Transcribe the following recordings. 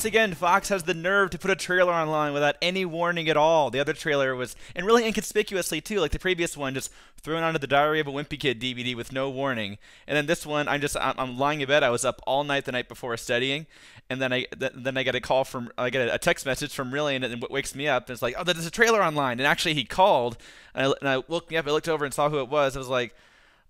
once again, Fox has the nerve to put a trailer online without any warning at all. The other trailer was, and really inconspicuously too, like the previous one, just thrown onto the Diary of a Wimpy Kid DVD with no warning. And then this one, I'm lying in bed. I was up all night the night before studying, and then I get a text message from Rillian, and what wakes me up is like, oh, there's a trailer online. And actually, he called, and I woke me up. I looked over and saw who it was. I was like,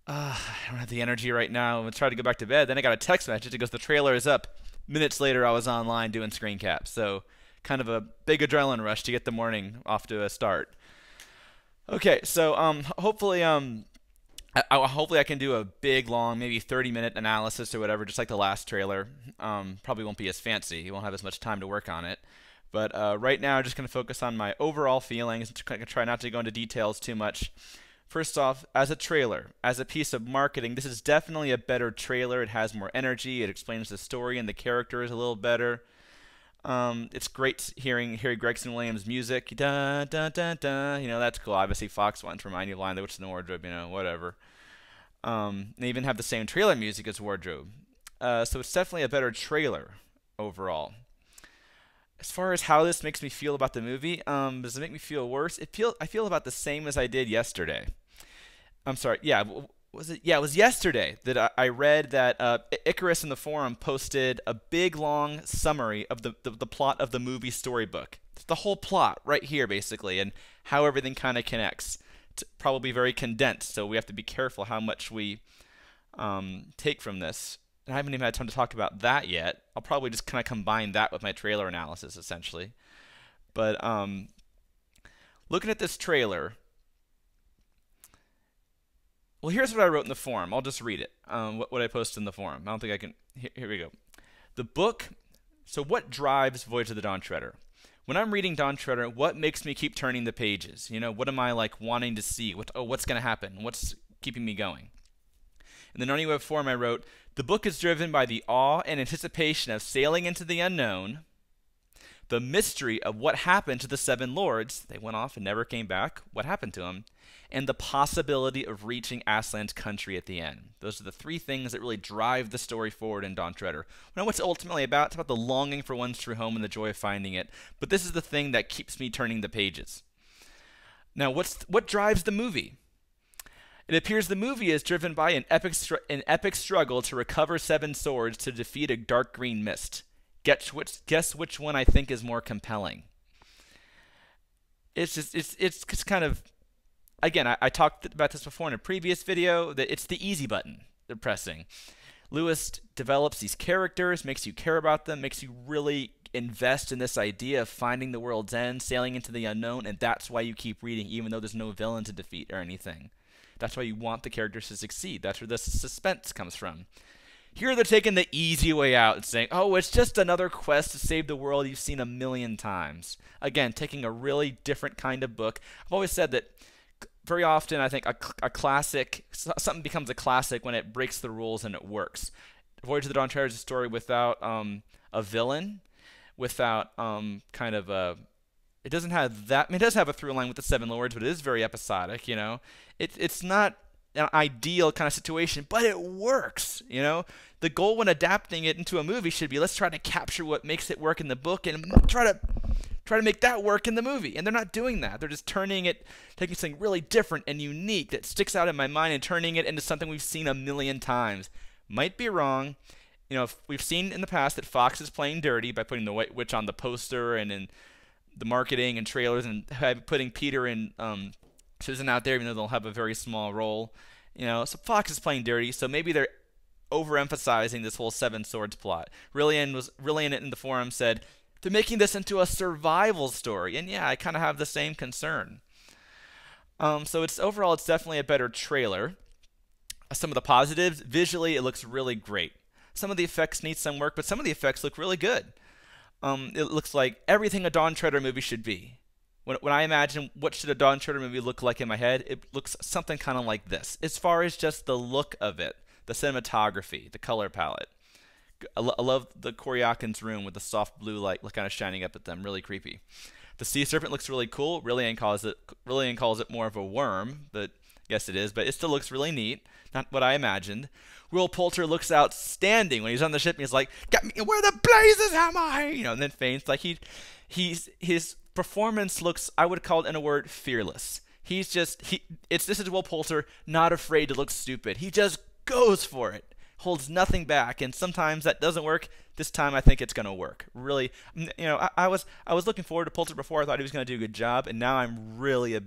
I don't have the energy right now. I'm gonna try to go back to bed. Then I got a text message. It goes, the trailer is up. Minutes later, I was online doing screen caps. So kind of a big adrenaline rush to get the morning off to a start. Okay, so hopefully hopefully I can do a big, long, maybe 30-minute analysis or whatever, just like the last trailer. Probably won't be as fancy. You won't have as much time to work on it. But right now, I'm just going to focus on my overall feelings. Try not to go into details too much. First off, as a trailer, as a piece of marketing, this is definitely a better trailer. It has more energy. It explains the story and the characters a little better. It's great hearing Harry Gregson Williams' music. Da, da, da, da. You know, that's cool. Obviously, Fox wanted to remind you of Line the Witch in the Wardrobe, you know, whatever. They even have the same trailer music as Wardrobe. So it's definitely a better trailer overall. As far as how this makes me feel about the movie, does it make me feel worse? I feel about the same as I did yesterday. I'm sorry. Yeah, was it? Yeah, it was yesterday that I read that Icarus in the forum posted a big long summary of the plot of the movie Storybook. It's the whole plot right here, basically, and how everything kind of connects. It's probably very condensed, so we have to be careful how much we take from this. And I haven't even had time to talk about that yet. I'll probably just kind of combine that with my trailer analysis, essentially. But looking at this trailer, well, here's what I wrote in the forum. I'll just read it, what I posted in the forum. I don't think I can. Here we go. The book. So what drives Voyage of the Dawn Treader? When I'm reading Dawn Treader, what makes me keep turning the pages? You know, what am I like wanting to see? What's going to happen? What's keeping me going? In the Narnia Web forum, I wrote, the book is driven by the awe and anticipation of sailing into the unknown, the mystery of what happened to the seven lords. They went off and never came back. What happened to them? And the possibility of reaching Aslan's country at the end. Those are the three things that really drive the story forward in Dawn Treader. We know what it's ultimately about. It's about the longing for one's true home and the joy of finding it. But this is the thing that keeps me turning the pages. Now, what drives the movie? It appears the movie is driven by an epic struggle to recover seven swords to defeat a dark green mist. Guess which one I think is more compelling. It's kind of, again, I talked about this before in a previous video, that it's the easy button they're pressing. Lewis develops these characters, makes you care about them, makes you really invest in this idea of finding the world's end, sailing into the unknown, and that's why you keep reading, even though there's no villain to defeat or anything. That's why you want the characters to succeed. That's where the suspense comes from. Here they're taking the easy way out and saying, oh, it's just another quest to save the world you've seen a million times. Again, taking a really different kind of book. I've always said that very often I think a classic, something becomes a classic when it breaks the rules and it works. Voyage of the Dawn Treader is a story without a villain, without kind of a... It doesn't have that. I mean, it does have a through line with the Seven Lords, but it is very episodic. You know, it's not an ideal kind of situation, but it works. You know, the goal when adapting it into a movie should be, let's try to capture what makes it work in the book and try to make that work in the movie. And they're not doing that. They're just taking something really different and unique that sticks out in my mind and turning it into something we've seen a million times. Might be wrong. You know, we've seen in the past that Fox is playing dirty by putting the White Witch on the poster and in the marketing and trailers, and putting Peter and Susan out there, even though they'll have a very small role. You know, so Fox is playing dirty, so maybe they're overemphasizing this whole Seven Swords plot. Rillian in the forum said, they're making this into a survival story, and yeah, I kind of have the same concern. So overall, it's definitely a better trailer. Some of the positives, visually, it looks really great. Some of the effects need some work, but some of the effects look really good. It looks like everything a Dawn Treader movie should be. When I imagine what should a Dawn Treader movie look like in my head, it looks something kind of like this. As far as just the look of it, the cinematography, the color palette. I love the Koryakin's room with the soft blue light kind of shining up at them. Really creepy. The sea serpent looks really cool. Rillian calls it more of a worm, but Yes, it is, but it still looks really neat. Not what I imagined. Will Poulter looks outstanding when he's on the ship and he's like, "Get me, where the blazes am I?" And then faints. Like his performance looks, I would call it in a word, fearless. This is Will Poulter, not afraid to look stupid. He just goes for it, holds nothing back, and sometimes that doesn't work. This time I think it's going to work. Really, I was looking forward to Poulter before. I thought he was going to do a good job, and now I'm really a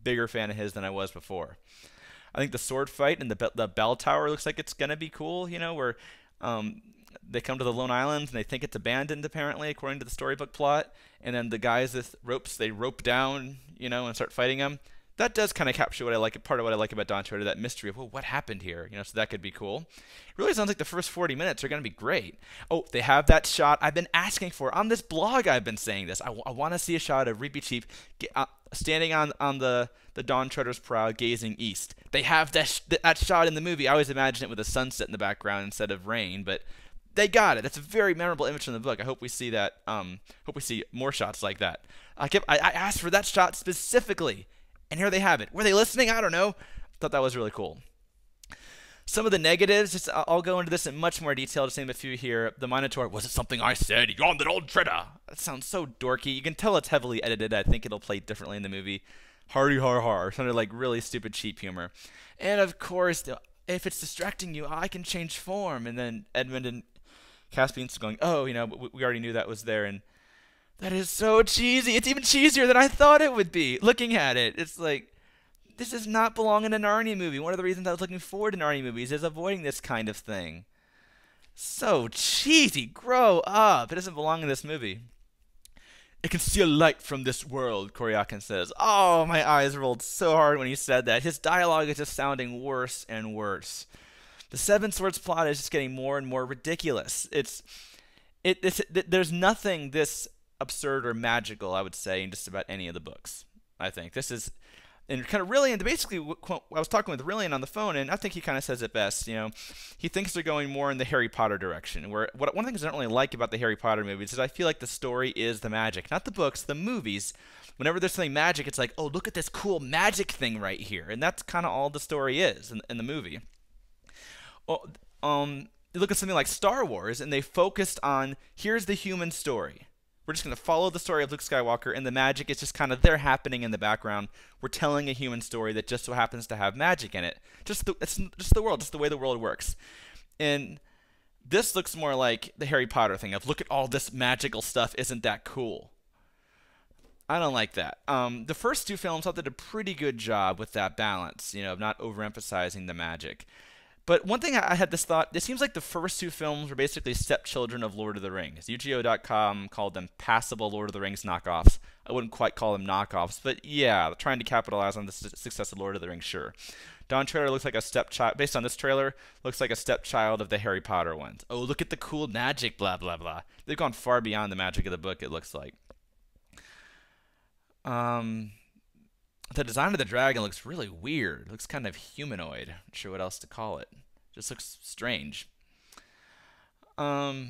bigger fan of his than I was before. I think the sword fight and the bell tower looks like it's going to be cool, where they come to the Lone Islands and they think it's abandoned, apparently, according to the storybook plot. And then the guys with ropes, they rope down, and start fighting them. That does kind of capture part of what I like about Dawn Treader, that mystery of, well, what happened here? So that could be cool. It really sounds like the first 40 minutes are going to be great. Oh, they have that shot I've been asking for. On this blog, I've been saying this. I want to see a shot of Reapy Chief standing on the Dawn Treader's prow, gazing east. They have that shot in the movie. I always imagine it with a sunset in the background instead of rain, but they got it. That's a very memorable image from the book. I hope we see that. Hope we see more shots like that. I asked for that shot specifically, and here they have it. Were they listening? I don't know. Thought that was really cool. Some of the negatives, I'll go into this in much more detail, just name a few here. The Minotaur, was it something I said? You're on the old treader. That sounds so dorky. You can tell it's heavily edited. I think it'll play differently in the movie. Hardy har har. Sounded like really stupid, cheap humor. And of course, if it's distracting you, I can change form. And then Edmund and Caspian's going, oh, we already knew that was there. And that is so cheesy. It's even cheesier than I thought it would be. Looking at it, it's like, this does not belong in a Narnia movie. One of the reasons I was looking forward to Narnia movies is avoiding this kind of thing. So cheesy. Grow up. It doesn't belong in this movie. It can see a light from this world, Koryakin says. Oh, my eyes rolled so hard when he said that. His dialogue is just sounding worse and worse. The Seven Swords plot is just getting more and more ridiculous. There's nothing this absurd or magical, I would say, in just about any of the books. I think this is, and kind of Rillian. Basically, I was talking with Rillian on the phone, and I think he kind of says it best. He thinks they're going more in the Harry Potter direction. Where one of the things I don't really like about the Harry Potter movies is I feel like the story is the magic, not the books, the movies. Whenever there's something magic, it's like, oh, look at this cool magic thing right here, and that's kind of all the story is in the movie. Well, you look at something like Star Wars, and they focused on, here's the human story. We're just going to follow the story of Luke Skywalker, and the magic is just kind of there happening in the background. We're telling a human story that just so happens to have magic in it. It's just the world, just the way the world works. And this looks more like the Harry Potter thing of, look at all this magical stuff, isn't that cool? I don't like that. The first two films, I thought, did a pretty good job with that balance, of not overemphasizing the magic. But one thing I had this thought, it seems like the first two films were basically stepchildren of Lord of the Rings. UGO.com called them passable Lord of the Rings knockoffs. I wouldn't quite call them knockoffs, but yeah, trying to capitalize on the success of Lord of the Rings, sure. Dawn Treader looks like a stepchild, based on this trailer, looks like a stepchild of the Harry Potter ones. Oh, look at the cool magic, blah, blah, blah. They've gone far beyond the magic of the book, it looks like. The design of the dragon looks really weird. It looks kind of humanoid. Not sure what else to call it. Just looks strange. What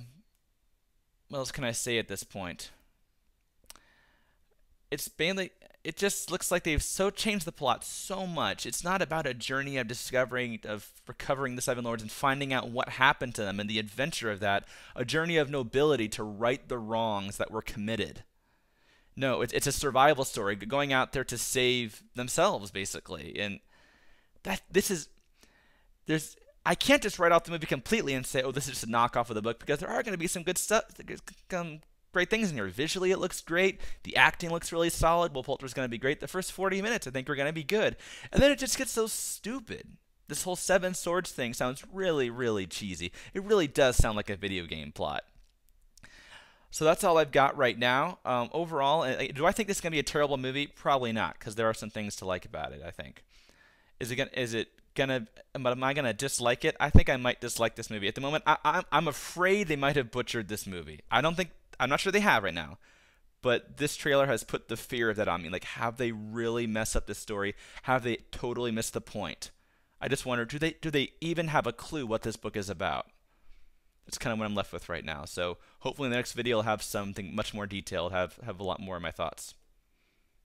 else can I say at this point? It just looks like they've changed the plot so much. It's not about a journey of recovering the Seven Lords and finding out what happened to them and the adventure of that. A journey of nobility to right the wrongs that were committed. No, it's a survival story, going out there to save themselves, basically. And I can't just write off the movie completely and say, oh, this is just a knockoff of the book, because there are going to be some good stuff, great things in here. Visually, it looks great. The acting looks really solid. Will Poulter's going to be great. The first 40 minutes, I think, are going to be good. And then it just gets so stupid. This whole Seven Swords thing sounds really, really cheesy. It really does sound like a video game plot. So that's all I've got right now. Overall, do I think this is going to be a terrible movie? Probably not, because there are some things to like about it, I think. Am I gonna dislike it? I think I might dislike this movie. At the moment, I'm afraid they might have butchered this movie. I'm not sure they have right now. But this trailer has put the fear of that on me. Like, have they really messed up this story? Have they totally missed the point? I just wonder, do they even have a clue what this book is about? That's kind of what I'm left with right now. So hopefully in the next video I'll have something much more detailed, have a lot more of my thoughts.